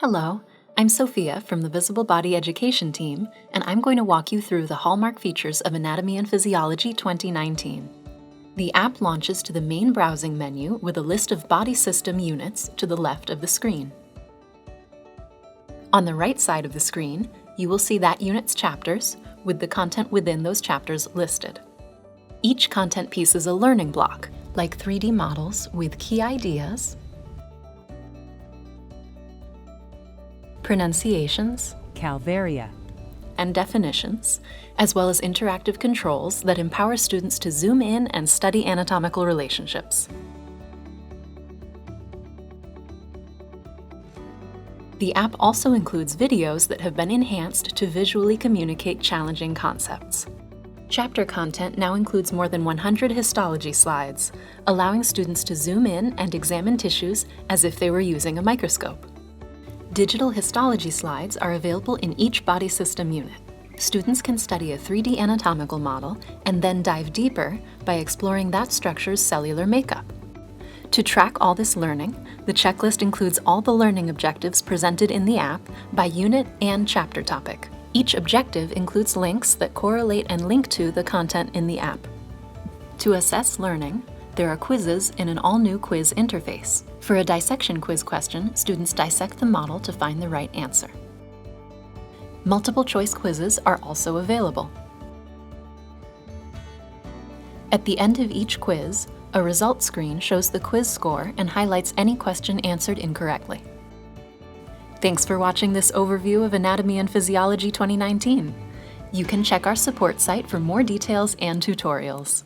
Hello, I'm Sophia from the Visible Body Education team, and I'm going to walk you through the hallmark features of Anatomy and Physiology 2019. The app launches to the main browsing menu with a list of body system units to the left of the screen. On the right side of the screen, you will see that unit's chapters, with the content within those chapters listed. Each content piece is a learning block, like 3D models with key ideas, pronunciations, Calvaria, and definitions, as well as interactive controls that empower students to zoom in and study anatomical relationships. The app also includes videos that have been enhanced to visually communicate challenging concepts. Chapter content now includes more than 100 histology slides, allowing students to zoom in and examine tissues as if they were using a microscope. Digital histology slides are available in each body system unit. Students can study a 3D anatomical model and then dive deeper by exploring that structure's cellular makeup. To track all this learning, the checklist includes all the learning objectives presented in the app by unit and chapter topic. Each objective includes links that correlate and link to the content in the app. To assess learning, there are quizzes in an all-new quiz interface. For a dissection quiz question, students dissect the model to find the right answer. Multiple choice quizzes are also available. At the end of each quiz, a results screen shows the quiz score and highlights any question answered incorrectly. Thanks for watching this overview of Anatomy and Physiology 2019. You can check our support site for more details and tutorials.